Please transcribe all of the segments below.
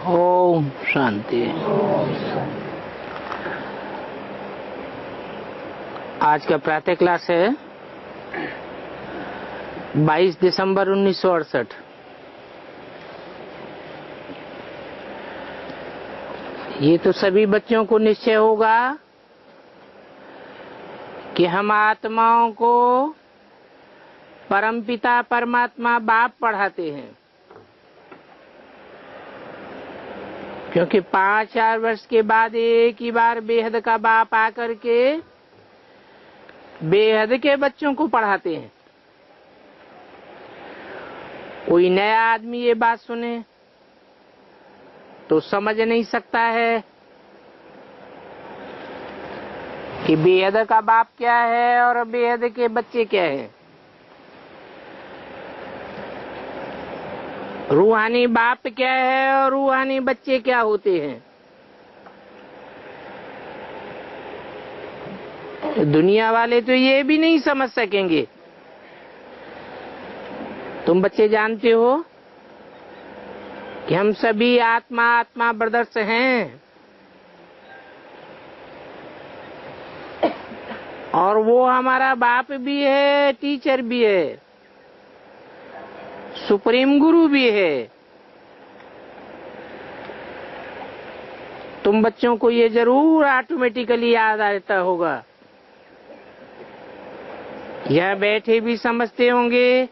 ओम शांति। आज का प्रातः क्लास है 22 दिसंबर 1968। ये तो सभी बच्चों को निश्चय होगा कि हम आत्माओं को परमपिता परमात्मा बाप पढ़ाते हैं, क्योंकि 5-4 वर्ष के बाद एक ही बार बेहद का बाप आकर के बेहद के बच्चों को पढ़ाते हैं। कोई नया आदमी ये बात सुने तो समझ नहीं सकता है कि बेहद का बाप क्या है और बेहद के बच्चे क्या हैं। रूहानी बाप क्या है और रूहानी बच्चे क्या होते हैं। दुनिया वाले तो ये भी नहीं समझ सकेंगे। तुम बच्चे जानते हो कि हम सभी आत्मा आत्मा ब्रदर्स हैं, और वो हमारा बाप भी है, टीचर भी है, सुप्रीम गुरु भी है। तुम बच्चों को ये जरूर ऑटोमेटिकली याद आता होगा। यह बैठे भी समझते होंगे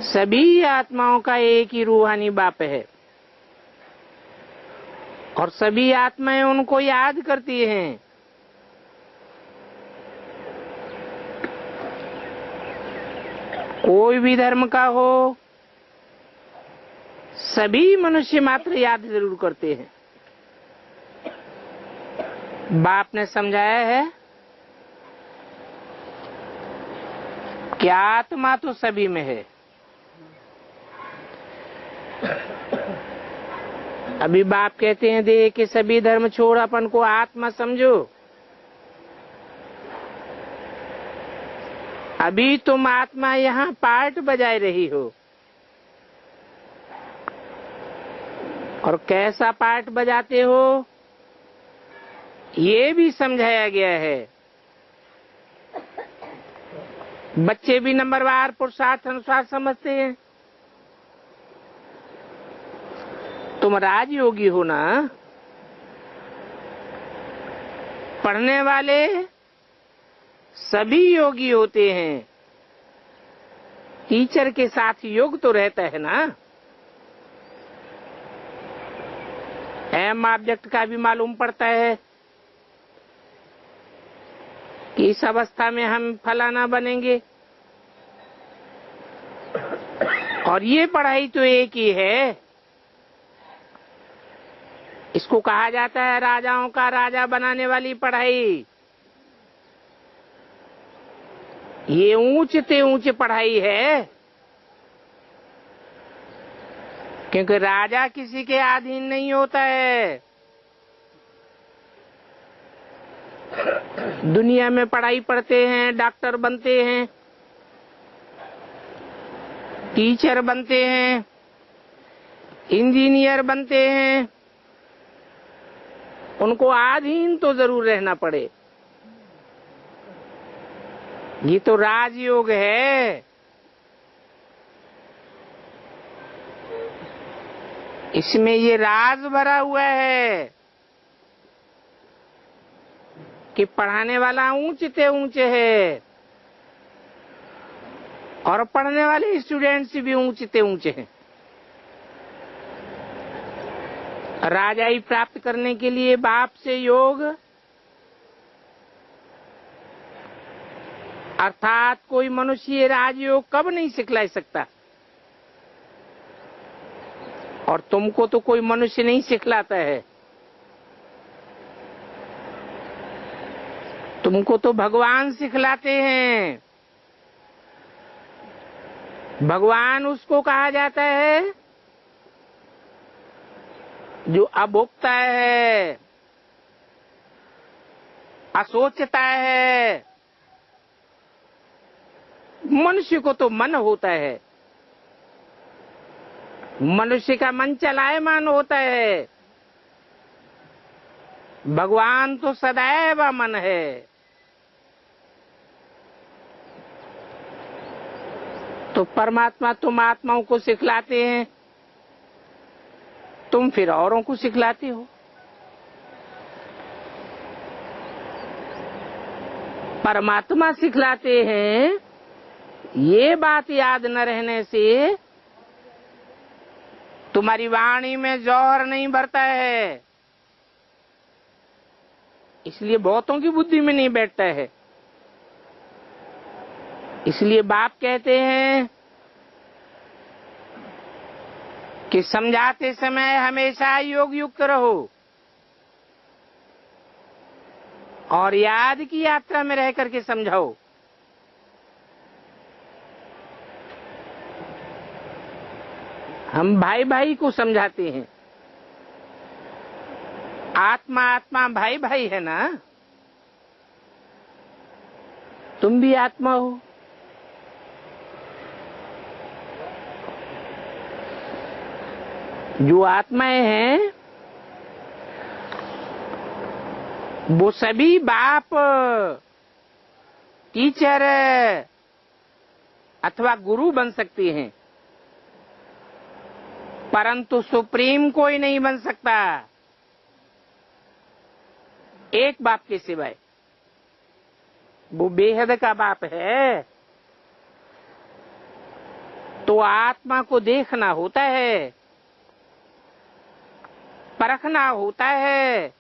सभी आत्माओं का एक ही रूहानी बाप है, और सभी आत्माएं उनको याद करती हैं। कोई भी धर्म का हो, सभी मनुष्य मात्र याद जरूर करते हैं। बाप ने समझाया है कि आत्मा तो सभी में है। अभी बाप कहते हैं देह के सभी धर्म छोड़ अपन को आत्मा समझो। अभी तुम आत्मा यहाँ पार्ट बजाए रही हो, और कैसा पार्ट बजाते हो ये भी समझाया गया है। बच्चे भी नंबरवार पुरुषार्थ अनुसार समझते हैं। तुम राजयोगी हो ना। पढ़ने वाले सभी योगी होते हैं। टीचर के साथ योग तो रहता है ना। एम ऑब्जेक्ट का भी मालूम पड़ता है कि इस अवस्था में हम फलाना बनेंगे। और ये पढ़ाई तो एक ही है। इसको कहा जाता है राजाओं का राजा बनाने वाली पढ़ाई। ये ऊंच से ऊंच पढ़ाई है, क्योंकि राजा किसी के अधीन नहीं होता है। दुनिया में पढ़ाई पढ़ते हैं, डॉक्टर बनते हैं, टीचर बनते हैं, इंजीनियर बनते हैं। उनको अधीन तो जरूर रहना पड़े। ये तो राजयोग है। इसमें ये राज भरा हुआ है कि पढ़ाने वाला ऊंचे से ऊंचे है, और पढ़ने वाले स्टूडेंट्स भी ऊंचे से ऊंचे हैं। राजाई प्राप्त करने के लिए बाप से योग, अर्थात कोई मनुष्य राजयोग कब नहीं सिखला सकता, और तुमको तो कोई मनुष्य नहीं सिखलाता है। तुमको तो भगवान सिखलाते हैं। भगवान उसको कहा जाता है जो अभुक्ता है, असोचता है। मनुष्य को तो मन होता है, मनुष्य का मन चलायमान होता है, भगवान तो सदैव मन है। तो परमात्मा तुम आत्माओं को सिखलाते हैं, तुम फिर औरों को सिखलाते हो। परमात्मा सिखलाते हैं, ये बात याद न रहने से तुम्हारी वाणी में जौहर नहीं भरता है, इसलिए बहुतों की बुद्धि में नहीं बैठता है। इसलिए बाप कहते हैं कि समझाते समय हमेशा योग युक्त रहो और याद की यात्रा में रह करके समझाओ। हम भाई भाई को समझाते हैं, आत्मा आत्मा भाई भाई है ना, तुम भी आत्मा हो। जो आत्माएं हैं वो सभी बाप, टीचर अथवा गुरु बन सकती हैं, परंतु सुप्रीम कोई नहीं बन सकता एक बाप के सिवाय। वो बेहद का बाप है। तो आत्मा को देखना होता है, परखना होता है।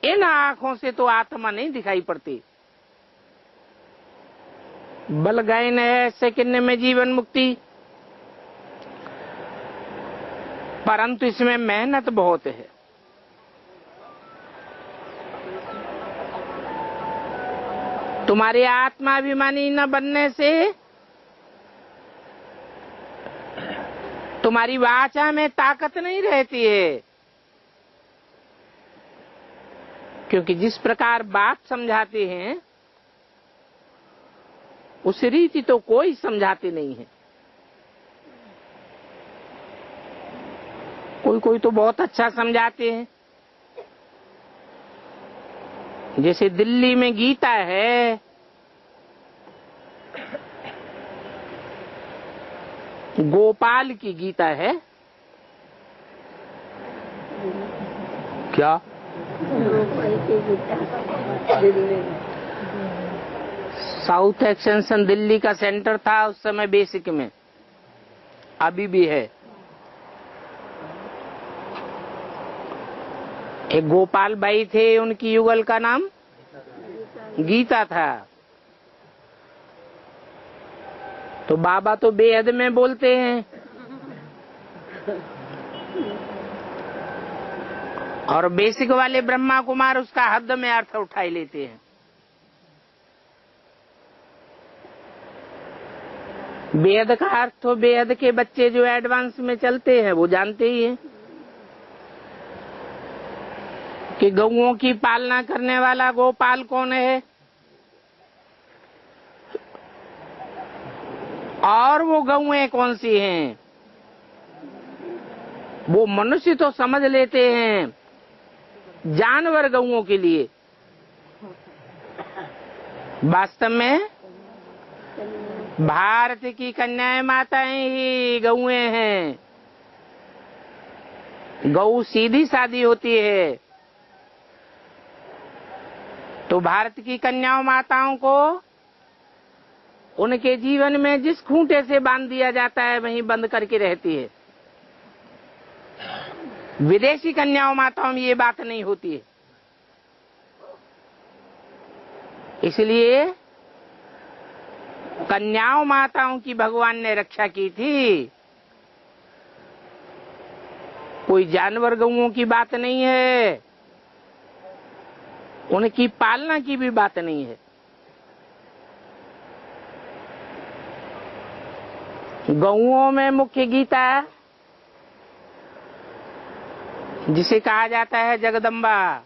इन आंखों से तो आत्मा नहीं दिखाई पड़ती। बल गायन है सेकंड में जीवन मुक्ति, परंतु इसमें मेहनत बहुत है। तुम्हारे आत्माभिमानी न बनने से तुम्हारी वाचा में ताकत नहीं रहती है, क्योंकि जिस प्रकार बाप समझाते हैं उस रीति तो कोई समझाते नहीं है। कोई कोई तो बहुत अच्छा समझाते हैं। जैसे दिल्ली में गीता है, गोपाल की गीता है। क्या? गोपाल की गीता दिल्ली, साउथ एक्सटेंशन दिल्ली का सेंटर था उस समय बेसिक में, अभी भी है। एक गोपाल भाई थे, उनकी युगल का नाम गीता था। तो बाबा तो बेहद में बोलते हैं और बेसिक वाले ब्रह्मा कुमार उसका हद में अर्थ उठाई लेते हैं। बेहद का अर्थ तो बेहद के बच्चे जो एडवांस में चलते हैं वो जानते ही हैं कि गौओं की पालना करने वाला गोपाल कौन है, और वो गौएं कौन सी हैं। वो मनुष्य तो समझ लेते हैं, जानवर गौओं के लिए वास्तव में भारत की कन्याएं माताएं ही गौएं हैं। गौ सीधी सादी होती है, तो भारत की कन्याओं माताओं को उनके जीवन में जिस खूंटे से बांध दिया जाता है वहीं बंद करके रहती है। विदेशी कन्याओं माताओं में ये बात नहीं होती है। इसलिए कन्याओं माताओं की भगवान ने रक्षा की थी। कोई जानवर गौओं की बात नहीं है, उनकी पालना की भी बात नहीं है। गौओं में मुख्य गीता जिसे कहा जाता है जगदम्बा,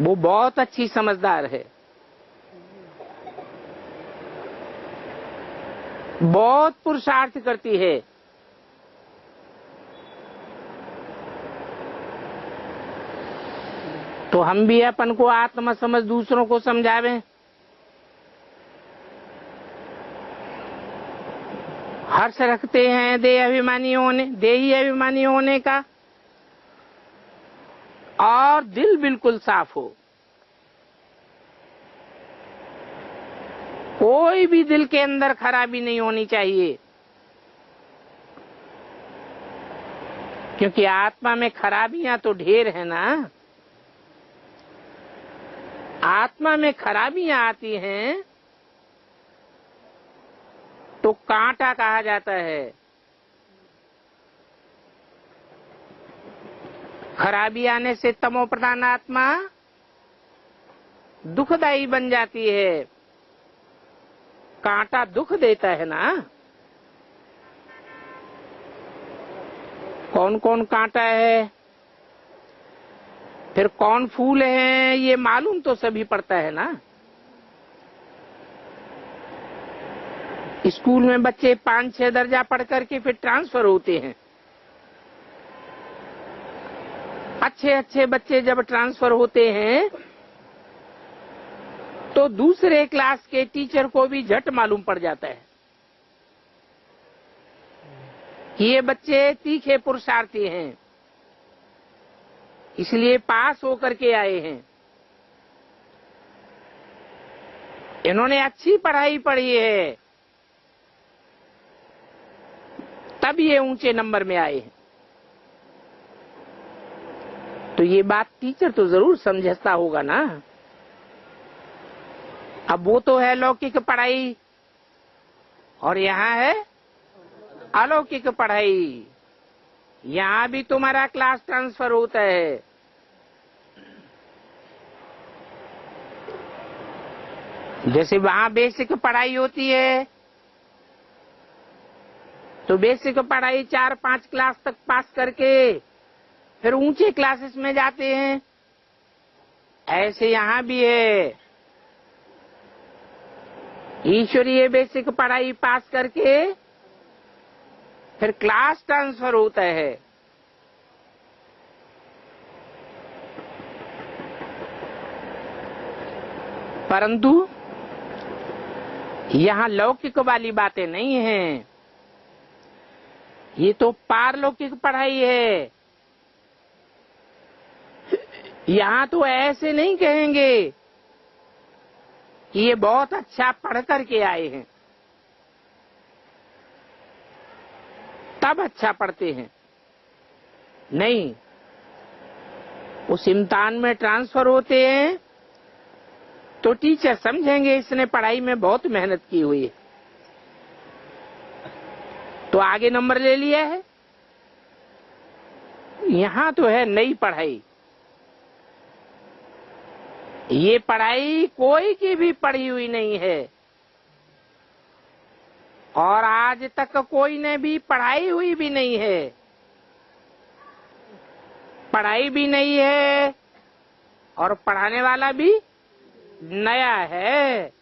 वो बहुत अच्छी समझदार है। बहुत पुरुषार्थ करती है। तो हम भी अपन को आत्मा समझ दूसरों को समझावें। हर्ष रखते हैं देही अभिमानी होने का, और दिल बिल्कुल साफ हो। कोई भी दिल के अंदर खराबी नहीं होनी चाहिए, क्योंकि आत्मा में खराबियां तो ढेर है ना। आत्मा में खराबियां आती हैं तो कांटा कहा जाता है। खराबी आने से तमो प्रधान आत्मा दुखदायी बन जाती है। कांटा दुख देता है ना। कौन कौन कांटा है, फिर कौन फूल है, ये मालूम तो सभी पड़ता है ना। स्कूल में बच्चे 5-6 दर्जा पढ़ करके फिर ट्रांसफर होते हैं। अच्छे अच्छे बच्चे जब ट्रांसफर होते हैं तो दूसरे क्लास के टीचर को भी झट मालूम पड़ जाता है कि ये बच्चे तीखे पुरुषार्थी हैं, इसलिए पास होकर के आए हैं। इन्होंने अच्छी पढ़ाई पढ़ी है, तब ये ऊंचे नंबर में आए हैं। तो ये बात टीचर तो जरूर समझता होगा ना। अब वो तो है लौकिक पढ़ाई, और यहाँ है अलौकिक पढ़ाई। यहाँ भी तुम्हारा क्लास ट्रांसफर होता है। जैसे वहाँ बेसिक पढ़ाई होती है, तो बेसिक पढ़ाई 4-5 क्लास तक पास करके फिर ऊंचे क्लासेस में जाते हैं। ऐसे यहाँ भी है। ईश्वरीय बेसिक पढ़ाई पास करके फिर क्लास ट्रांसफर होता है। परंतु यहाँ लौकिक वाली बातें नहीं हैं, ये तो पारलौकिक पढ़ाई है। यहाँ तो ऐसे नहीं कहेंगे कि ये बहुत अच्छा पढ़ करके आए हैं, तब अच्छा पढ़ते हैं। नहीं, उस इम्तिहान में ट्रांसफर होते हैं तो टीचर समझेंगे इसने पढ़ाई में बहुत मेहनत की हुई है, तो आगे नंबर ले लिया है। यहाँ तो है नई पढ़ाई। ये पढ़ाई कोई की भी पढ़ी हुई नहीं है, और आज तक कोई ने भी पढ़ाई हुई भी नहीं है। पढ़ाई भी नहीं है और पढ़ाने वाला भी नया है।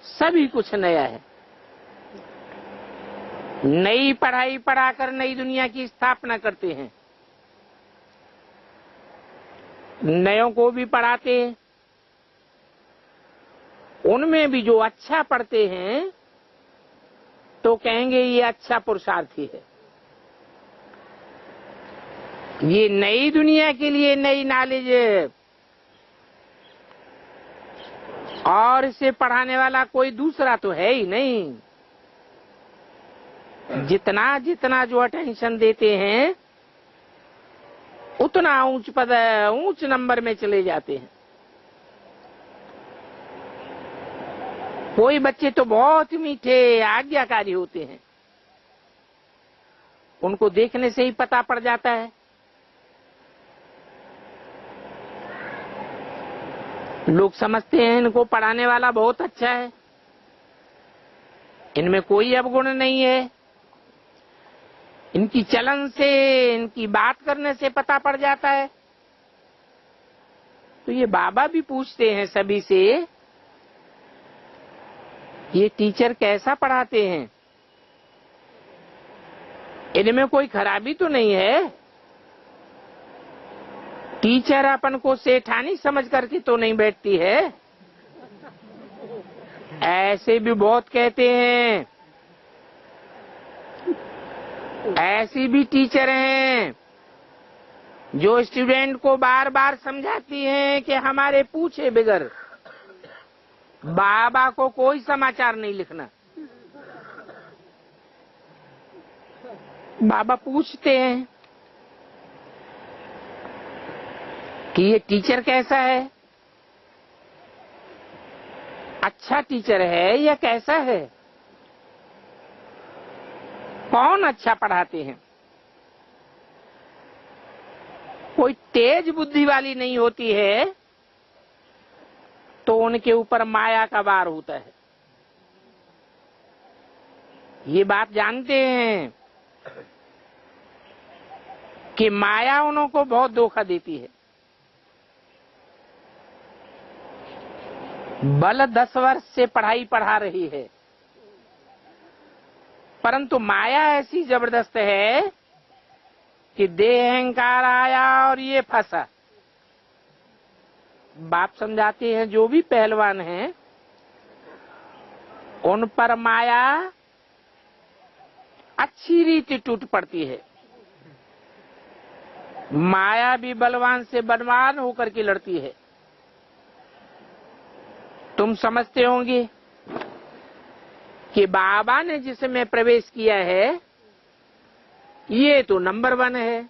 सभी कुछ नया है। नई पढ़ाई पढ़ाकर नई दुनिया की स्थापना करते हैं। नयों को भी पढ़ाते हैं। उनमें भी जो अच्छा पढ़ते हैं तो कहेंगे ये अच्छा पुरुषार्थी है। ये नई दुनिया के लिए नई नॉलेज है, और इसे पढ़ाने वाला कोई दूसरा तो है ही नहीं। जितना जितना जो अटेंशन देते हैं उतना ऊंच नंबर में चले जाते हैं। कोई बच्चे तो बहुत मीठे आज्ञाकारी होते हैं, उनको देखने से ही पता पड़ जाता है। लोग समझते हैं इनको पढ़ाने वाला बहुत अच्छा है, इनमें कोई अवगुण नहीं है। इनकी चलन से, इनकी बात करने से पता पड़ जाता है। तो ये बाबा भी पूछते हैं सभी से ये टीचर कैसा पढ़ाते हैं, इनमें कोई खराबी तो नहीं है। टीचर अपन को सेठानी समझ करके तो नहीं बैठती है। ऐसे भी बहुत कहते हैं, ऐसी भी टीचर हैं जो स्टूडेंट को बार बार समझाती हैं कि हमारे पूछे बगैर बाबा को कोई समाचार नहीं लिखना। बाबा पूछते हैं कि ये टीचर कैसा है, अच्छा टीचर है या कैसा है, कौन अच्छा पढ़ाते हैं। कोई तेज बुद्धि वाली नहीं होती है तो उनके ऊपर माया का वार होता है। ये बात जानते हैं कि माया उनको बहुत धोखा देती है। बल 10 वर्ष से पढ़ाई पढ़ा रही है, परंतु माया ऐसी जबरदस्त है कि देह अहंकार आया और ये फंसा। बाप समझाते हैं जो भी पहलवान हैं उन पर माया अच्छी रीति टूट पड़ती है। माया भी बलवान से बलवान होकर के लड़ती है। तुम समझते होंगे कि बाबा ने जिसमें प्रवेश किया है ये तो नंबर 1 है।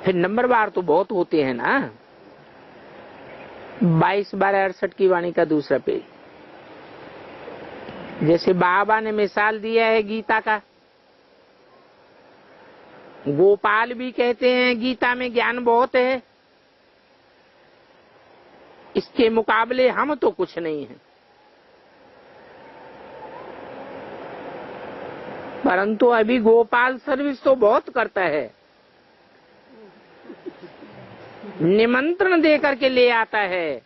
फिर नंबर बार तो बहुत होते हैं ना। 22/12/68 की वाणी का दूसरा पेज। जैसे बाबा ने मिसाल दिया है गीता का। गोपाल भी कहते हैं गीता में ज्ञान बहुत है, इसके मुकाबले हम तो कुछ नहीं है। परंतु अभी गोपाल सर्विस तो बहुत करता है, निमंत्रण दे करके ले आता है,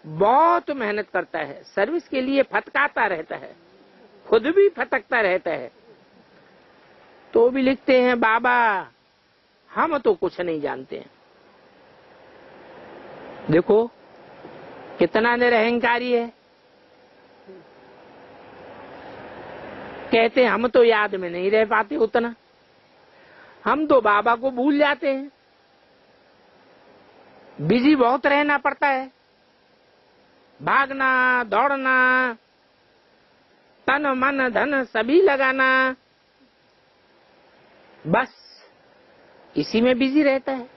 बहुत मेहनत करता है, सर्विस के लिए फटकाता रहता है, खुद भी फटकता रहता है। तो भी लिखते हैं बाबा हम तो कुछ नहीं जानते हैं। देखो कितना निरहंकारी है। कहते हैं हम तो याद में नहीं रह पाते उतना, हम तो बाबा को भूल जाते हैं। बिजी बहुत रहना पड़ता है, भागना दौड़ना, तन मन धन सभी लगाना, बस इसी में बिजी रहता है।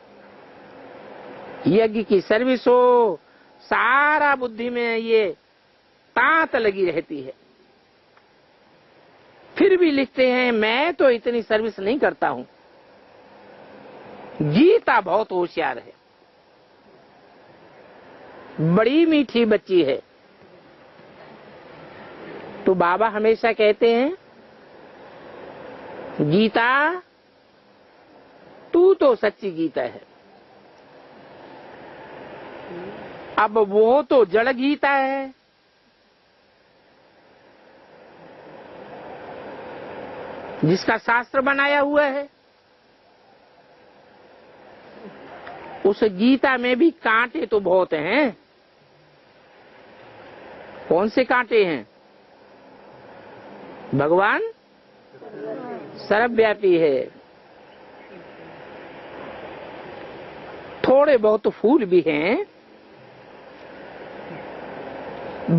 यज्ञ की सर्विस हो, सारा बुद्धि में ये तांत लगी रहती है। फिर भी लिखते हैं मैं तो इतनी सर्विस नहीं करता हूं। गीता बहुत होशियार है, बड़ी मीठी बच्ची है। तो बाबा हमेशा कहते हैं गीता तू तो सच्ची गीता है। अब वो तो जड़ गीता है। जिसका शास्त्र बनाया हुआ है, उस गीता में भी कांटे तो बहुत हैं। कौन से कांटे हैं? भगवान सर्वव्यापी है। थोड़े बहुत फूल भी हैं,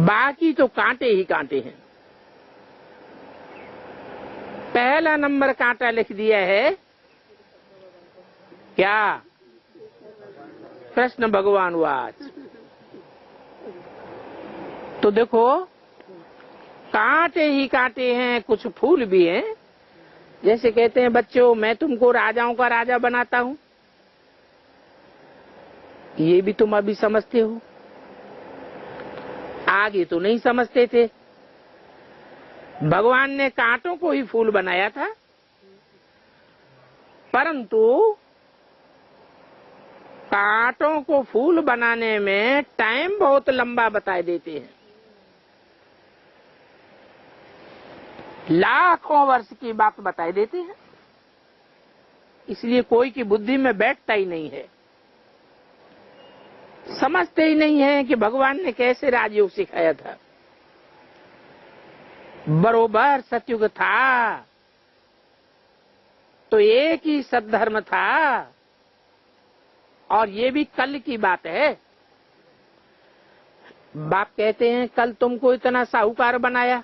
बाकी तो कांटे ही कांटे हैं। पहला नंबर कांटा लिख दिया है क्या? कृष्ण भगवान वाच। तो देखो कांटे ही कांटे हैं, कुछ फूल भी हैं। जैसे कहते हैं बच्चों मैं तुमको राजाओं का राजा बनाता हूं, ये भी तुम अभी समझते हो, आगे तो नहीं समझते थे। भगवान ने कांटों को ही फूल बनाया था, परंतु कांटों को फूल बनाने में टाइम बहुत लंबा बता देते हैं। लाखों वर्ष की बात बताई देते हैं। इसलिए कोई की बुद्धि में बैठता ही नहीं है, समझते ही नहीं है कि भगवान ने कैसे राजयोग सिखाया था। बरोबर सतयुग था तो एक ही सद्धर्म था, और ये भी कल की बात है। बाप कहते हैं कल तुमको इतना साहूकार बनाया,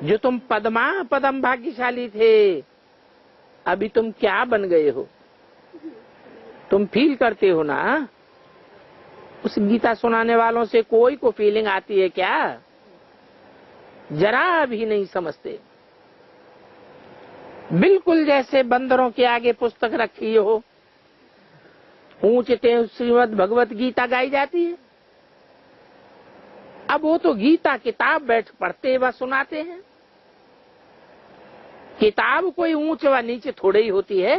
जो तुम पदमा पदम भाग्यशाली थे, अभी तुम क्या बन गए हो? तुम फील करते हो ना? उस गीता सुनाने वालों से कोई को फीलिंग आती है क्या? जरा भी नहीं समझते। बिल्कुल जैसे बंदरों के आगे पुस्तक रखी हो, ऊंचते श्रीमद् भगवत गीता गाई जाती है। अब वो तो गीता किताब बैठ पढ़ते व सुनाते हैं। किताब कोई ऊंच व नीचे थोड़े ही होती है।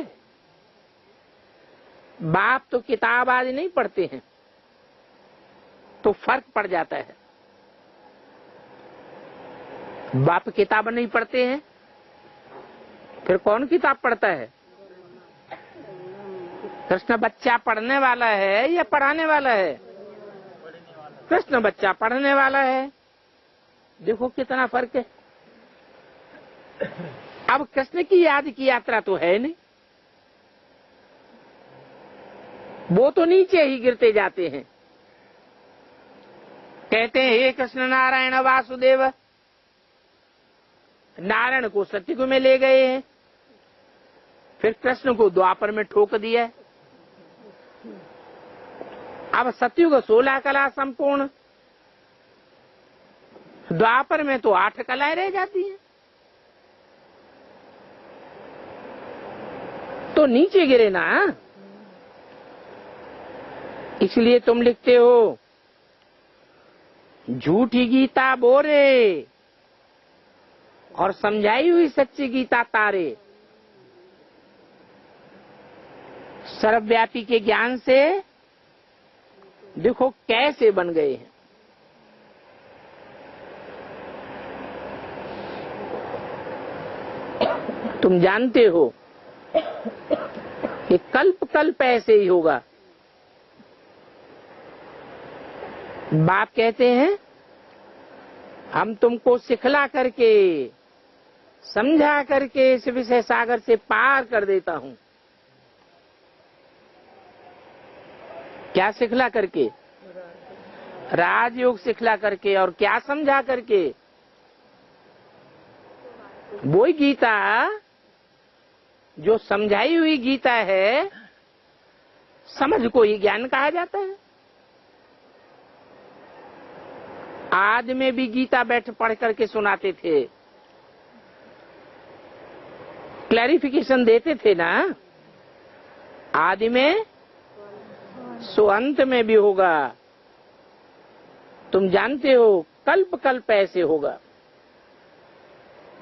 बाप तो किताब आज नहीं पढ़ते हैं तो फर्क पड़ जाता है। बाप किताब नहीं पढ़ते हैं, फिर कौन किताब पढ़ता है? कृष्ण बच्चा पढ़ने वाला है या पढ़ाने वाला है? कृष्ण बच्चा पढ़ने वाला है। देखो कितना फर्क है। अब कृष्ण की याद की यात्रा तो है नहीं, वो तो नीचे ही गिरते जाते हैं। कहते हैं हे कृष्ण नारायण वासुदेव, नारायण को सतयुग में ले गए हैं, फिर कृष्ण को द्वापर में ठोक दिया। अब सतयुग 16 कला संपूर्ण, द्वापर में तो 8 कलाएं रह जाती हैं। तो नीचे गिरे ना। इसलिए तुम लिखते हो झूठी गीता बोरे और समझाई हुई सच्ची गीता तारे। सर्वव्यापी के ज्ञान से देखो कैसे बन गए हैं। तुम जानते हो कि कल्प कल्प ऐसे ही होगा। बाप कहते हैं हम तुमको सिखला करके समझा करके इस विषय सागर से पार कर देता हूं। क्या सिखला करके? राजयोग सिखला करके। और क्या समझा करके? वो गीता जो समझाई हुई गीता है, समझ को ही ज्ञान कहा जाता है। आज में भी गीता बैठ पढ़ करके सुनाते थे, क्लैरिफिकेशन देते थे ना। आदि में सो अंत में भी होगा। तुम जानते हो कल्प कल्प ऐसे होगा।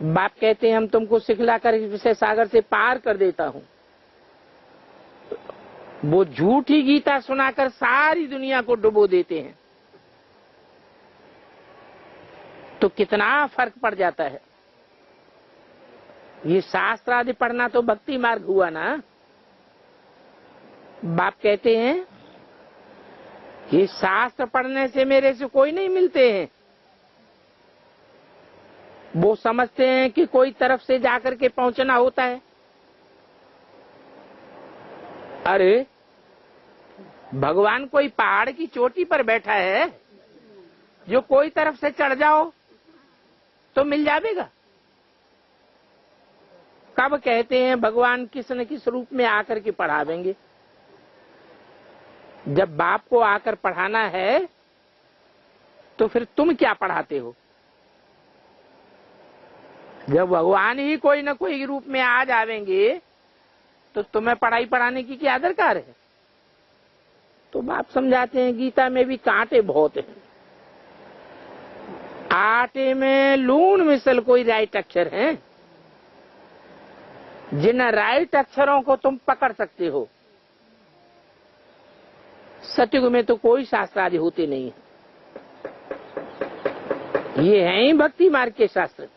बाप कहते हैं हम तुमको सिखला कर इस विषय सागर से पार कर देता हूं। वो झूठी गीता सुनाकर सारी दुनिया को डुबो देते हैं। तो कितना फर्क पड़ जाता है। ये शास्त्र आदि पढ़ना तो भक्ति मार्ग हुआ ना। बाप कहते हैं ये शास्त्र पढ़ने से मेरे से कोई नहीं मिलते हैं। वो समझते हैं कि कोई तरफ से जाकर के पहुंचना होता है। अरे भगवान कोई पहाड़ की चोटी पर बैठा है, जो कोई तरफ से चढ़ जाओ तो मिल जाएगा। कब कहते हैं भगवान किस न किस रूप में आकर के पढ़ावेंगे? जब बाप को आकर पढ़ाना है तो फिर तुम क्या पढ़ाते हो? जब भगवान ही कोई न कोई रूप में आ जावेंगे तो तुम्हें पढ़ाई पढ़ाने की क्या दरकार है? तो बाप समझाते हैं गीता में भी कांटे बहुत हैं। आटे में लूण मिसल कोई राइट अक्षर है, जिन राइट अक्षरों को तुम पकड़ सकते हो सतयुग में तो कोई शास्त्र आदि होते नहीं है, ये हैं ही भक्ति मार्ग के शास्त्र।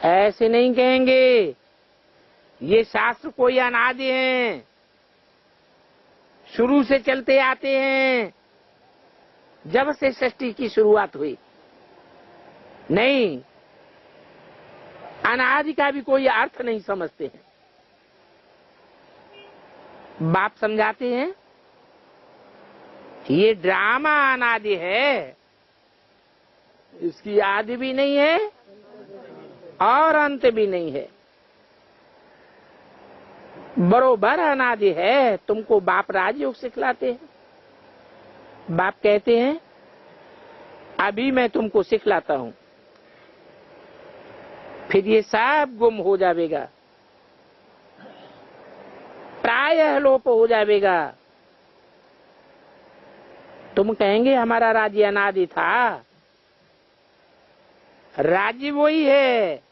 ऐसे नहीं कहेंगे ये शास्त्र कोई अनादि हैं, शुरू से चलते आते हैं, जब से सृष्टि की शुरुआत हुई। नहीं, अनादि का भी कोई अर्थ नहीं समझते हैं। बाप समझाते हैं ये ड्रामा अनादि है, इसकी आदि भी नहीं है और अंत भी नहीं है, बरोबर अनादि है। तुमको बाप राजयोग सिखलाते हैं। बाप कहते हैं अभी मैं तुमको सिखलाता हूं, फिर ये सब गुम हो जाएगा, प्रायः लोप हो जाएगा। तुम कहेंगे हमारा राज्य अनादि था, राज्य वही है,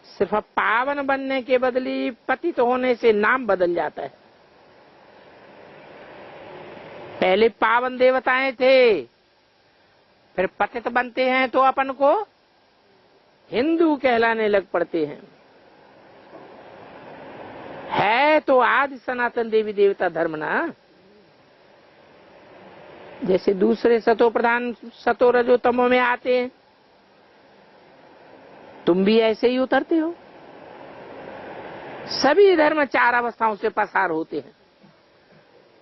सिर्फ पावन बनने के बदले पतित होने से नाम बदल जाता है। पहले पावन देवताएं थे, फिर पतित बनते हैं तो अपन को हिंदू कहलाने लग पड़ते हैं। है तो आदि सनातन देवी देवता धर्म ना। जैसे दूसरे सतो प्रधान सतो रजो तमो में आते हैं, तुम भी ऐसे ही उतरते हो। सभी धर्म 4 अवस्थाओं से पसार होते हैं।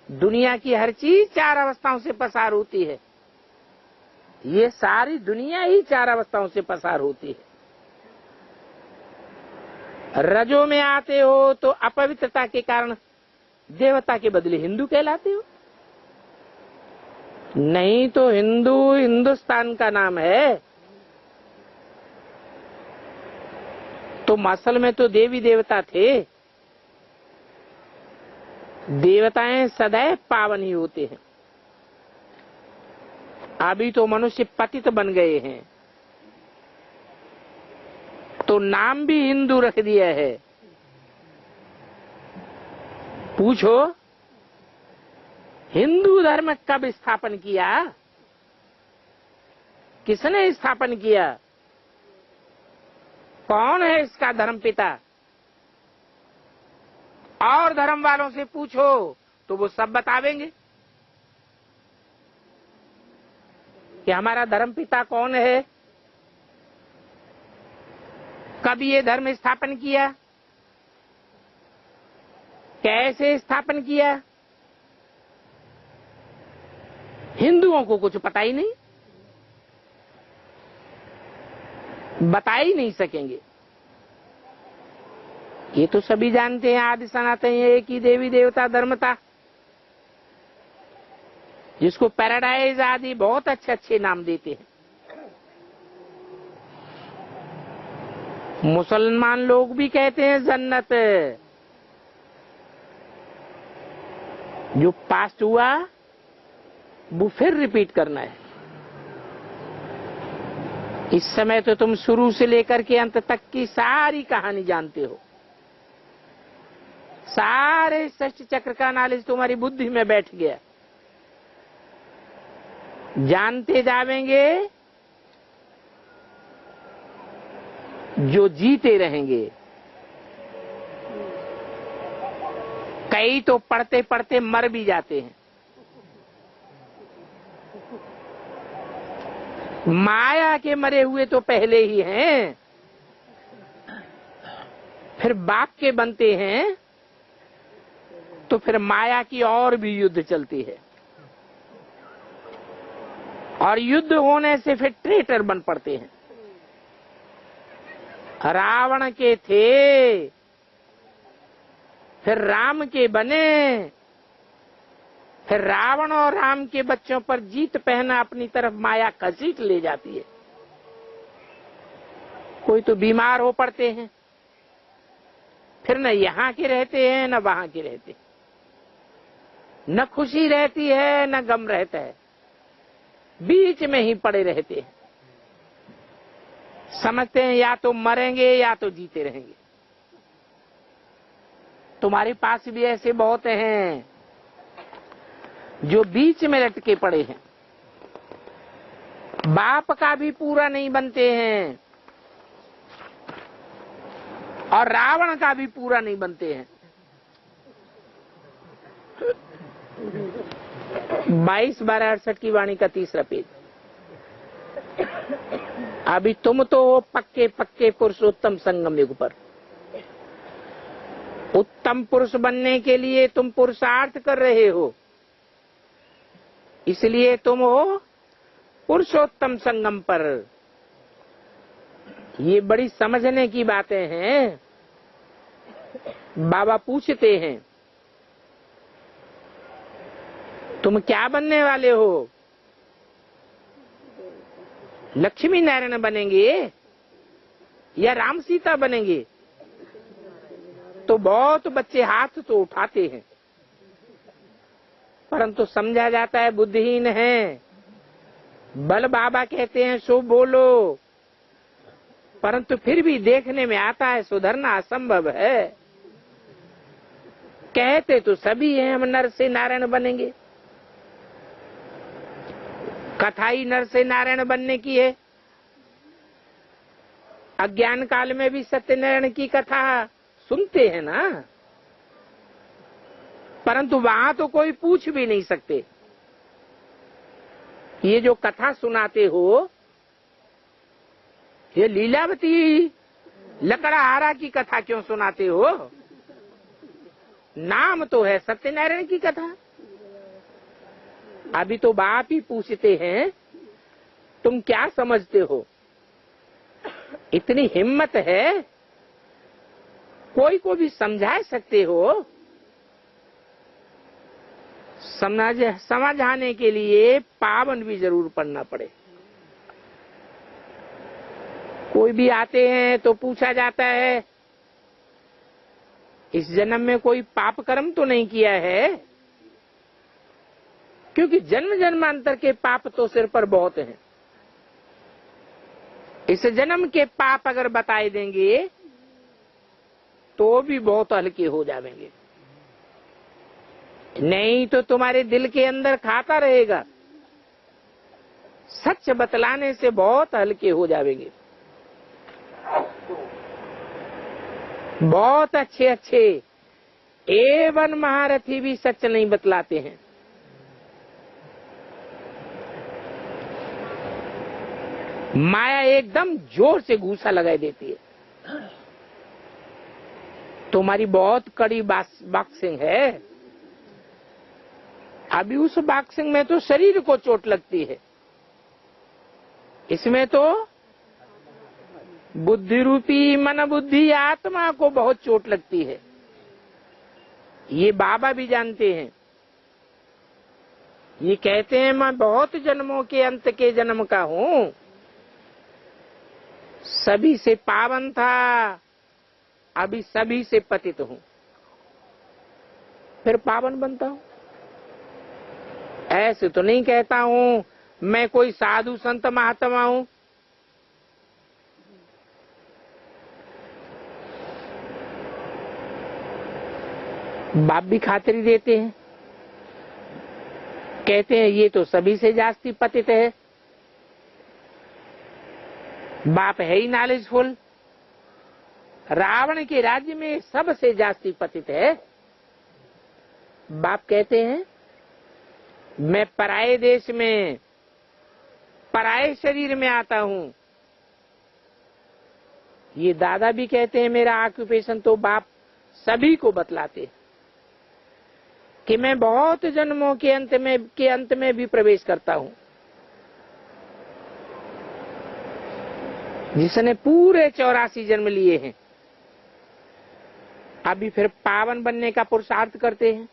दुनिया की हर चीज 4 अवस्थाओं से पसार होती है। ये सारी दुनिया ही 4 अवस्थाओं से पसार होती है। रजो में आते हो तो अपवित्रता के कारण देवता के बदले हिंदू कहलाते हो। नहीं तो हिंदू हिंदुस्तान का नाम है। तो असल में तो देवी देवता थे। देवताएं सदैव पावन ही होते हैं। अभी तो मनुष्य पतित बन गए हैं तो नाम भी हिंदू रख दिया है। पूछो हिंदू धर्म कब स्थापन किया? किसने स्थापन किया? कौन है इसका धर्म पिता? और धर्म वालों से पूछो तो वो सब बतावेंगे कि हमारा धर्म पिता कौन है, कब ये धर्म स्थापन किया, कैसे स्थापन किया। हिंदुओं को कुछ पता ही नहीं, बता ही नहीं सकेंगे। ये तो सभी जानते हैं आदि सनातन एक ही देवी देवता धर्म था, जिसको पैराडाइज आदि बहुत अच्छे अच्छे नाम देते हैं। मुसलमान लोग भी कहते हैं जन्नत। जो पास्ट हुआ वो फिर रिपीट करना है। इस समय तो तुम शुरू से लेकर के अंत तक की सारी कहानी जानते हो। सारे सृष्टि चक्र का नॉलेज तुम्हारी बुद्धि में बैठ गया। जानते जावेंगे जो जीते रहेंगे। कई तो पढ़ते पढ़ते मर भी जाते हैं। माया के मरे हुए तो पहले ही हैं, फिर बाप के बनते हैं तो फिर माया की और भी युद्ध चलती है, और युद्ध होने से फिर ट्रेटर बन पड़ते हैं। रावण के थे, फिर राम के बने, फिर रावण और राम के बच्चों पर जीत पहना अपनी तरफ माया घसीट ले जाती है। कोई तो बीमार हो पड़ते हैं, फिर न यहाँ के रहते हैं न वहां के रहते हैं, न खुशी रहती है न गम रहता है, बीच में ही पड़े रहते हैं। समझते हैं या तो मरेंगे या तो जीते रहेंगे। तुम्हारे पास भी ऐसे बहुत हैं जो बीच में लटके पड़े हैं, बाप का भी पूरा नहीं बनते हैं और रावण का भी पूरा नहीं बनते हैं। 22/12/68 की वाणी का 3रा पेज। अभी तुम तो हो पक्के पक्के पुरुषोत्तम संगम युग पर। उत्तम पुरुष बनने के लिए तुम पुरुषार्थ कर रहे हो, इसलिए तुम हो पुरुषोत्तम संगम पर। ये बड़ी समझने की बातें हैं। बाबा पूछते हैं तुम क्या बनने वाले हो? लक्ष्मी नारायण बनेंगे या राम सीता बनेंगे? तो बहुत बच्चे हाथ तो उठाते हैं, परंतु समझा जाता है बुद्धिहीन है। बल बाबा कहते हैं सो बोलो, परंतु फिर भी देखने में आता है सुधरना असंभव है। कहते तो सभी हैं हम नर से नारायण बनेंगे, कथा ही नर से नारायण बनने की है। अज्ञान काल में भी सत्यनारायण की कथा सुनते हैं ना, परंतु वहां तो कोई पूछ भी नहीं सकते। ये जो कथा सुनाते हो, ये लीलावती लकड़हारा की कथा क्यों सुनाते हो? नाम तो है सत्यनारायण की कथा। अभी तो बाप ही पूछते हैं तुम क्या समझते हो? इतनी हिम्मत है, कोई को भी समझा सकते हो? समझाने के लिए पावन भी जरूर पढ़ना पड़े। कोई भी आते हैं तो पूछा जाता है इस जन्म में कोई पाप कर्म तो नहीं किया है? क्योंकि जन्म जन्मांतर के पाप तो सिर पर बहुत हैं। इस जन्म के पाप अगर बताए देंगे तो भी बहुत हल्के हो जाएंगे, नहीं तो तुम्हारे दिल के अंदर खाता रहेगा। सच बतलाने से बहुत हल्के हो जाएंगे। बहुत अच्छे अच्छे A1 महारथी भी सच नहीं बतलाते हैं। माया एकदम जोर से घूसा लगाई देती है। तुम्हारी बहुत कड़ी बॉक्सिंग है। अभी उस बॉक्सिंग में तो शरीर को चोट लगती है, इसमें तो बुद्धि रूपी मन बुद्धि आत्मा को बहुत चोट लगती है। ये बाबा भी जानते हैं। ये कहते हैं मैं बहुत जन्मों के अंत के जन्म का हूँ, सभी से पावन था, अभी सभी से पतित हूँ, फिर पावन बनता हूँ। ऐसे तो नहीं कहता हूँ मैं कोई साधु संत महात्मा हूँ। बाप भी खातिरी देते हैं, कहते हैं ये तो सभी से जास्ती पतित है। बाप है ही नॉलेजफुल, रावण के राज्य में सबसे जास्ती पतित है। बाप कहते हैं मैं पराये देश में पराये शरीर में आता हूं। ये दादा भी कहते हैं मेरा ऑक्यूपेशन तो बाप सभी को बतलाते हैं कि मैं बहुत जन्मों के अंत में भी प्रवेश करता हूं। जिसने पूरे 84 जन्म लिए हैं, अभी फिर पावन बनने का पुरुषार्थ करते हैं।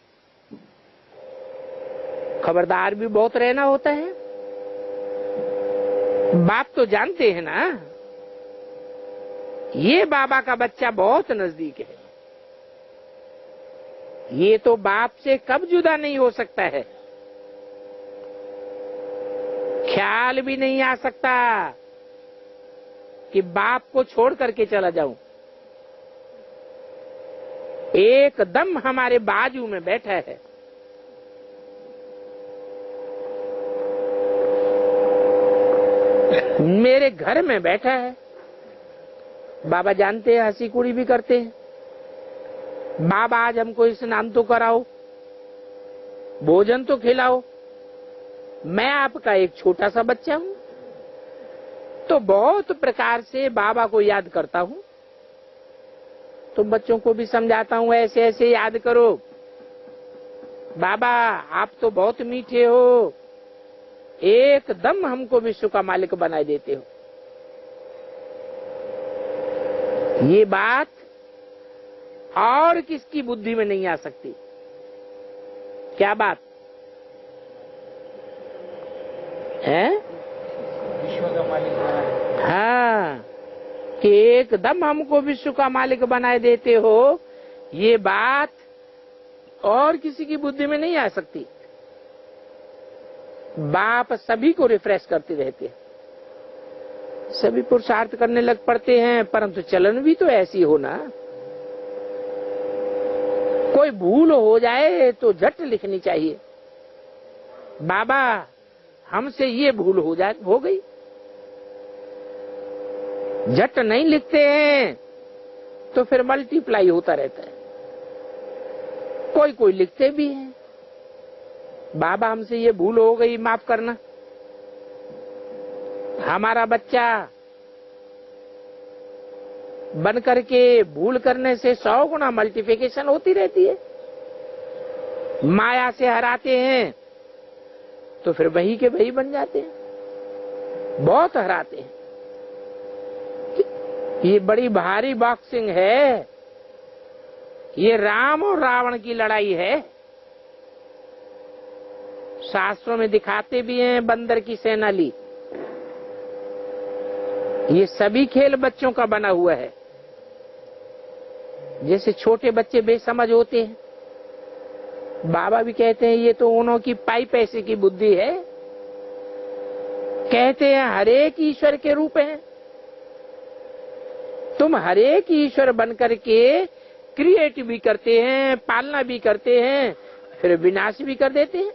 खबरदार भी बहुत रहना होता है। बाप तो जानते हैं ना, ये बाबा का बच्चा बहुत नजदीक है। ये तो बाप से कब जुदा नहीं हो सकता है। ख्याल भी नहीं आ सकता कि बाप को छोड़ करके चला जाऊं। एकदम हमारे बाजू में बैठा है। मेरे घर में बैठा है, बाबा जानते हैं हंसी कुड़ी भी करते हैं, बाबा आज हमको स्नान तो कराओ, भोजन तो खिलाओ। मैं आपका एक छोटा सा बच्चा हूं, तो बहुत प्रकार से बाबा को याद करता हूं। तो बच्चों को भी समझाता हूं, ऐसे ऐसे याद करो, बाबा आप तो बहुत मीठे हो, एकदम हमको विश्व का मालिक बना देते हो। ये बात और किसकी बुद्धि में नहीं आ सकती। क्या बात है? विश्व का मालिक बना है। हाँ, कि एकदम हमको विश्व का मालिक बनाए देते हो, ये बात और किसी की बुद्धि में नहीं आ सकती। बाप सभी को रिफ्रेश करते रहते हैं, सभी पुरुषार्थ करने लग पड़ते हैं, परंतु चलन भी तो ऐसी हो ना। कोई भूल हो जाए तो झट लिखनी चाहिए, बाबा हमसे ये भूल हो गई। झट नहीं लिखते हैं तो फिर मल्टीप्लाई होता रहता है। कोई लिखते भी हैं, बाबा हमसे ये भूल हो गई, माफ करना। हमारा बच्चा बन करके भूल करने से 100 गुना मल्टीप्लिकेशन होती रहती है। माया से हराते हैं तो फिर वही के वही बन जाते हैं, बहुत हराते हैं। ये बड़ी भारी बॉक्सिंग है, ये राम और रावण की लड़ाई है। शास्त्रों में दिखाते भी हैं बंदर की सेना ली। ये सभी खेल बच्चों का बना हुआ है। जैसे छोटे बच्चे बेसमझ होते हैं, बाबा भी कहते हैं ये तो उन्हों की पाई पैसे की बुद्धि है। कहते हैं हरेक ईश्वर के रूप हैं, तुम हरेक ईश्वर बन करके क्रिएट भी करते हैं, पालना भी करते हैं, फिर विनाश भी कर देते हैं।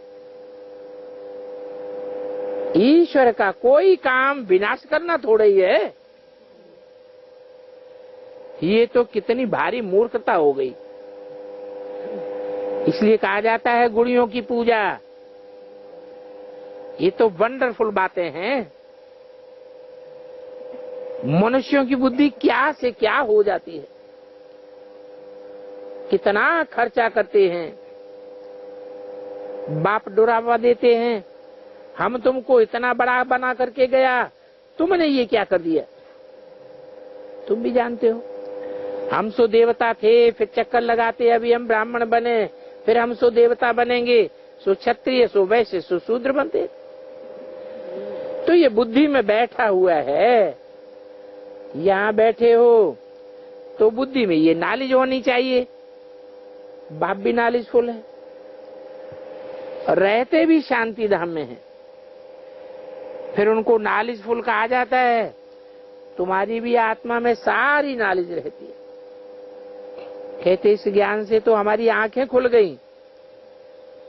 ईश्वर का कोई काम विनाश करना थोड़ा ही है। ये तो कितनी भारी मूर्खता हो गई। इसलिए कहा जाता है गुड़ियों की पूजा। ये तो वंडरफुल बातें हैं। मनुष्यों की बुद्धि क्या से क्या हो जाती है, कितना खर्चा करते हैं। बाप डरावा देते हैं, हम तुमको इतना बड़ा बना करके गया, तुमने ये क्या कर दिया। तुम भी जानते हो, हम सो देवता थे, फिर चक्कर लगाते अभी हम ब्राह्मण बने, फिर हम सो देवता बनेंगे, सो क्षत्रिय, सो वैश्य, सो शूद्र बनते। तो ये बुद्धि में बैठा हुआ है। यहाँ बैठे हो तो बुद्धि में ये नॉलेज होनी चाहिए। बाप भी नॉलेजफुल है, रहते भी शांति धाम में है, फिर उनको नॉलेजफुल कहा जाता है। तुम्हारी भी आत्मा में सारी नॉलेज रहती है। कहते इस ज्ञान से तो हमारी आंखें खुल गई।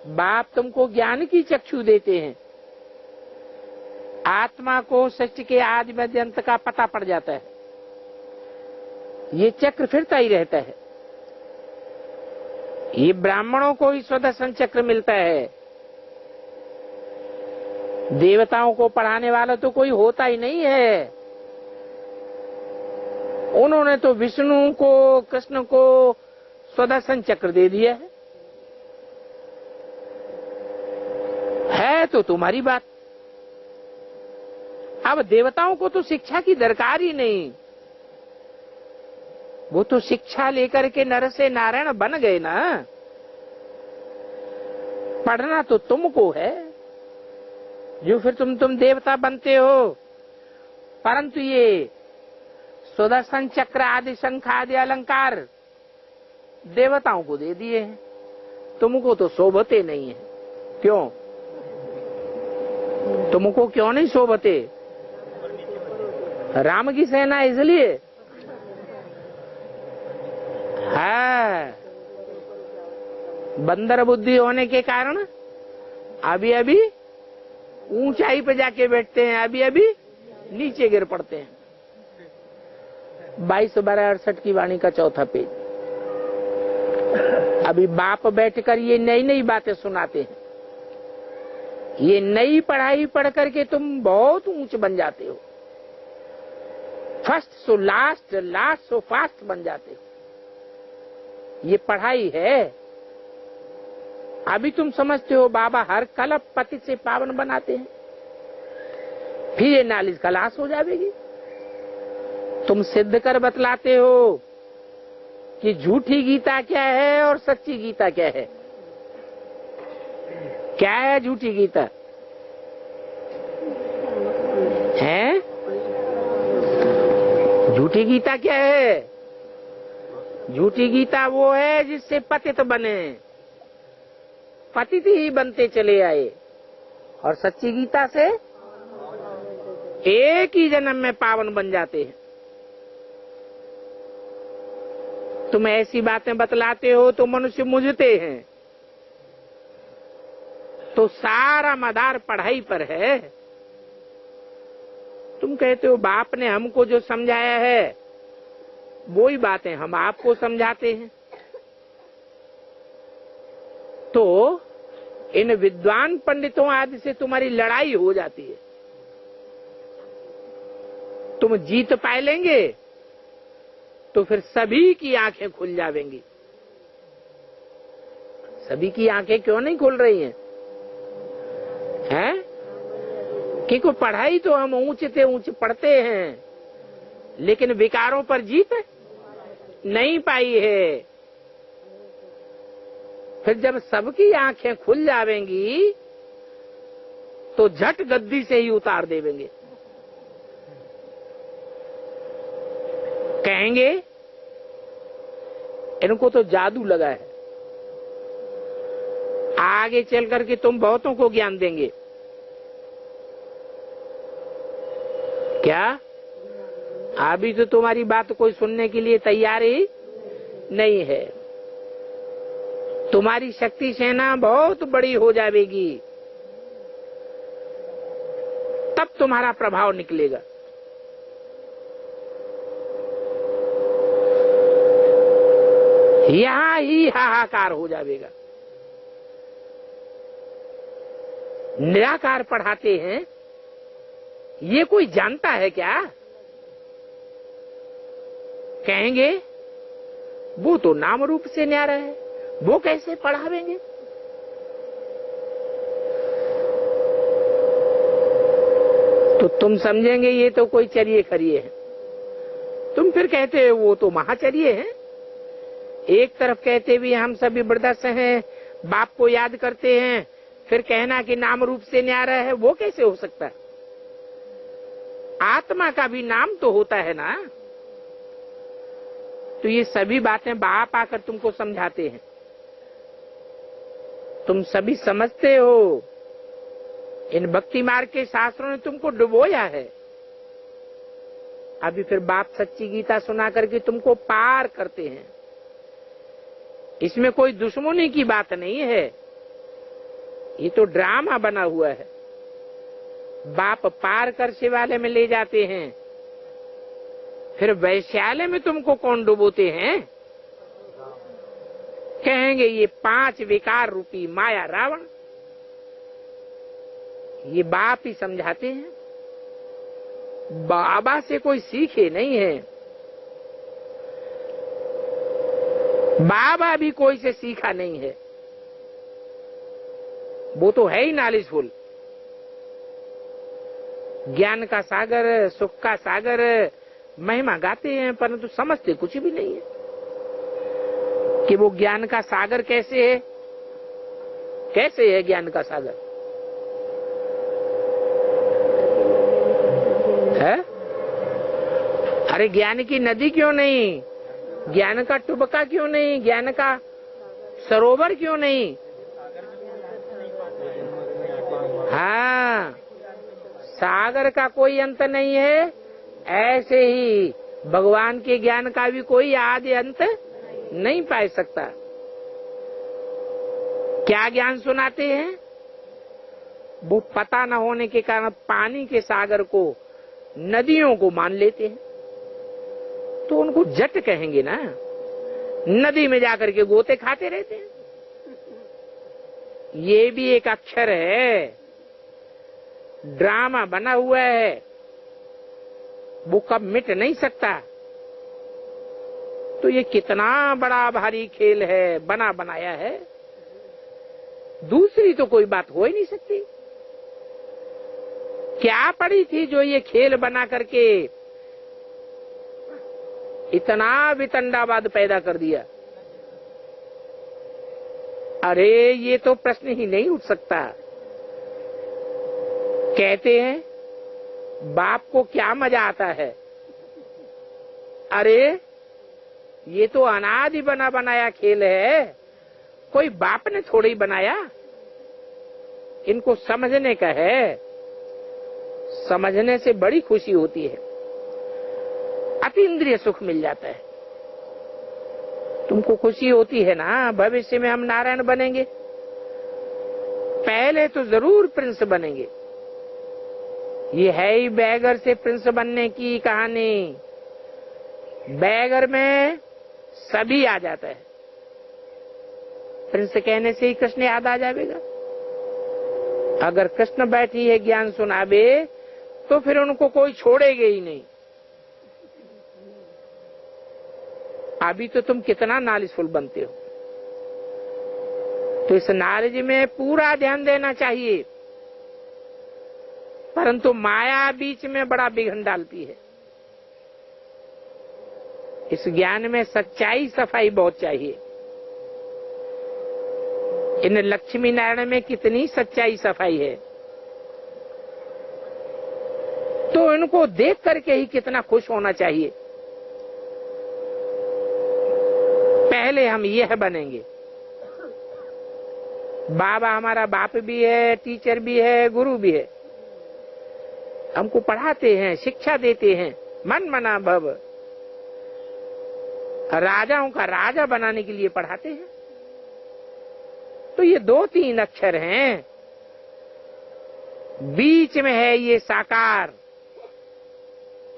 बाप तुमको ज्ञान की चक्षु देते हैं, आत्मा को सृष्टि के आदि मध्य अंत का पता पड़ जाता है। ये चक्र फिरता ही रहता है। ये ब्राह्मणों को ही स्वदर्शन चक्र मिलता है, देवताओं को पढ़ाने वाला तो कोई होता ही नहीं है। उन्होंने तो विष्णु को, कृष्ण को स्वदर्शन चक्र दे दिया है तो तुम्हारी बात। अब देवताओं को तो शिक्षा की दरकार ही नहीं, वो तो शिक्षा लेकर के नर से नारायण बन गए ना। पढ़ना तो तुमको है, जो फिर तुम देवता बनते हो। परंतु ये सुदर्शन चक्र आदि शंख आदि अलंकार देवताओं को दे दिए हैं, तुमको तो शोभते नहीं है। क्यों? तुमको क्यों नहीं शोभते? राम की सेना इसलिए है, बंदर बुद्धि होने के कारण अभी अभी ऊंचाई पे जाके बैठते हैं, अभी अभी नीचे गिर पड़ते हैं। 22/68 की वाणी का 4था पेज। अभी बाप बैठकर ये नई नई बातें सुनाते हैं। ये नई पढ़ाई पढ़ करके तुम बहुत ऊंच बन जाते हो। First so last, last so fast बन जाते हो। ये पढ़ाई है। अभी तुम समझते हो बाबा हर कलप पति से पावन बनाते हैं, फिर ये नॉलेज खलास हो जाएगी। तुम सिद्ध कर बतलाते हो कि झूठी गीता क्या है और सच्ची गीता क्या है। क्या है झूठी गीता? है झूठी गीता क्या है? झूठी गीता वो है जिससे पतित बने, पतित ही बनते चले आए, और सच्ची गीता से एक ही जन्म में पावन बन जाते हैं। तुम ऐसी बातें बतलाते हो तो मनुष्य मुझते हैं, तो सारा मदार पढ़ाई पर है। तुम कहते हो बाप ने हमको जो समझाया है वो ही बातें हम आपको समझाते हैं। तो इन विद्वान पंडितों आदि से तुम्हारी लड़ाई हो जाती है। तुम जीत पाए लेंगे तो फिर सभी की आंखें खुल जाएंगी। सभी की आंखें क्यों नहीं खुल रही हैं? हैं? क्योंकि पढ़ाई तो हम ऊंचे ऊंचे पढ़ते हैं, लेकिन विकारों पर जीत नहीं पाई है। फिर जब सबकी आंखें खुल जाएंगी तो झट गद्दी से ही उतार देंगे। कहेंगे इनको तो जादू लगा है, आगे चल करके तुम बहुतों को ज्ञान देंगे। क्या अभी तो तुम्हारी बात कोई सुनने के लिए तैयार ही नहीं है। तुम्हारी शक्ति सेना बहुत बड़ी हो जाएगी, तब तुम्हारा प्रभाव निकलेगा। यहां ही हाहाकार हो जाएगा। निराकार पढ़ाते हैं, ये कोई जानता है क्या? कहेंगे वो तो नाम रूप से न्यारा है, वो कैसे पढ़ावेंगे? तो तुम समझेंगे ये तो कोई चरिये खरिये है। तुम फिर कहते हो वो तो महाचर्य है। एक तरफ कहते भी हम सभी वृद्धस्थ हैं, बाप को याद करते हैं, फिर कहना कि नाम रूप से न्यारा है, वो कैसे हो सकता है? आत्मा का भी नाम तो होता है ना। तो ये सभी बातें बाप आकर तुमको समझाते हैं, तुम सभी समझते हो। इन भक्ति मार्ग के शास्त्रों ने तुमको डुबोया है। अभी फिर बाप सच्ची गीता सुना करके तुमको पार करते हैं। इसमें कोई दुश्मनी की बात नहीं है, ये तो ड्रामा बना हुआ है। बाप पार कर शिवालय में ले जाते हैं, फिर वैश्यालय में तुमको कौन डुबोते हैं? कहेंगे ये 5 विकार रूपी माया रावण। ये बाप ही समझाते हैं, बाबा से कोई सीखे नहीं है। बाबा भी कोई से सीखा नहीं है, वो तो है ही नॉलेजफुल। ज्ञान का सागर, सुख का सागर, महिमा गाते हैं, परंतु समझते कुछ भी नहीं है कि वो ज्ञान का सागर कैसे है। कैसे है ज्ञान का सागर? है? अरे ज्ञान की नदी क्यों नहीं? ज्ञान का टुबका क्यों नहीं? ज्ञान का सरोवर क्यों नहीं? हाँ, सागर का कोई अंत नहीं है, ऐसे ही भगवान के ज्ञान का भी कोई आदि अंत नहीं पा सकता। क्या ज्ञान सुनाते हैं? वो पता न होने के कारण पानी के सागर को नदियों को मान लेते हैं, तो उनको जट कहेंगे ना, नदी में जाकर के गोते खाते रहते हैं। ये भी एक अक्षर है, ड्रामा बना हुआ है, वो कब मिट नहीं सकता। तो ये कितना बड़ा भारी खेल है, बना बनाया है, दूसरी तो कोई बात हो ही नहीं सकती। क्या पड़ी थी जो ये खेल बना करके इतना वितंडावाद पैदा कर दिया? अरे ये तो प्रश्न ही नहीं उठ सकता। कहते हैं बाप को क्या मजा आता है। अरे ये तो अनादि बना बनाया खेल है, कोई बाप ने थोड़ी बनाया। इनको समझने का है, समझने से बड़ी खुशी होती है, अतीन्द्रिय सुख मिल जाता है। तुमको खुशी होती है ना भविष्य में हम नारायण बनेंगे? पहले तो जरूर प्रिंस बनेंगे। ये है ही बैगर से प्रिंस बनने की कहानी। बैगर में सभी आ जाता है, प्रिंस कहने से ही कृष्ण याद आ जाएगा। अगर कृष्ण बैठी है ज्ञान सुनावे तो फिर उनको कोई छोड़ेगा ही नहीं। अभी तो तुम कितना नॉलेजफुल बनते हो, तो इस नॉलेज में पूरा ध्यान देना चाहिए, परंतु माया बीच में बड़ा विघ्न डालती है। इस ज्ञान में सच्चाई सफाई बहुत चाहिए। इन लक्ष्मी नारायण में कितनी सच्चाई सफाई है, तो इनको देख करके ही कितना खुश होना चाहिए। पहले हम यह बनेंगे। बाबा हमारा बाप भी है, टीचर भी है, गुरु भी है, हमको पढ़ाते हैं, शिक्षा देते हैं, मन मना भव, राजाओं का राजा बनाने के लिए पढ़ाते हैं। तो ये 2-3 अक्षर हैं, बीच में है ये साकार,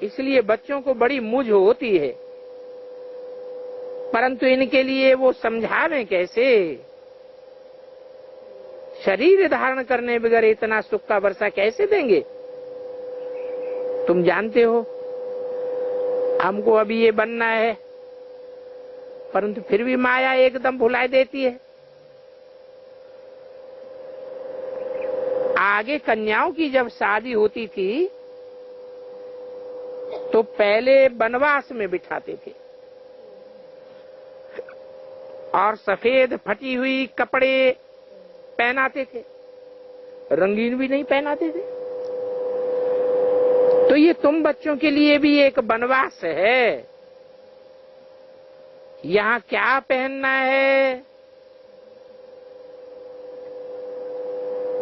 इसलिए बच्चों को बड़ी मुझ होती है। परंतु इनके लिए वो समझावें कैसे? शरीर धारण करने बगैर इतना सुख का वर्षा कैसे देंगे? तुम जानते हो हमको अभी ये बनना है, परंतु फिर भी माया एकदम भुला देती है। आगे कन्याओं की जब शादी होती थी तो पहले वनवास में बिठाते थे और सफेद फटी हुई कपड़े पहनाते थे, रंगीन भी नहीं पहनाते थे। तो ये तुम बच्चों के लिए भी एक वनवास है। यहाँ क्या पहनना है,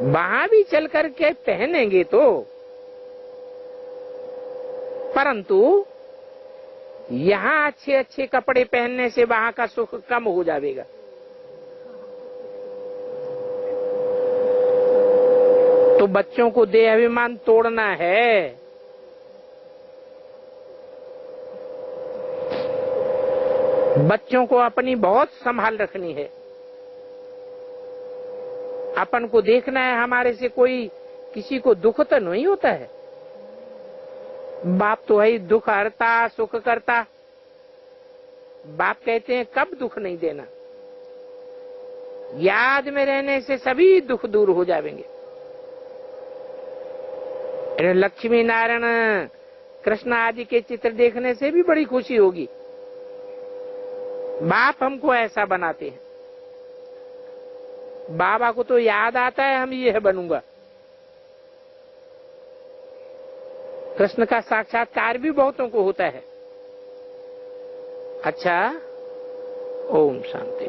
वहां भी चल करके पहनेंगे तो, परंतु यहाँ अच्छे अच्छे कपड़े पहनने से वहां का सुख कम हो जाएगा। तो बच्चों को देहाभिमान तोड़ना है। बच्चों को अपनी बहुत संभाल रखनी है। अपन को देखना है हमारे से कोई किसी को दुख तो नहीं होता है। बाप तो है दुख हरता सुख करता। बाप कहते हैं कब दुख नहीं देना, याद में रहने से सभी दुख दूर हो जाएंगे। लक्ष्मी नारायण कृष्ण आदि के चित्र देखने से भी बड़ी खुशी होगी। बाप हमको ऐसा बनाते हैं। बाबा को तो याद आता है हम यह बनूंगा। कृष्ण का साक्षात्कार भी बहुतों को होता है। अच्छा, ओम शांति।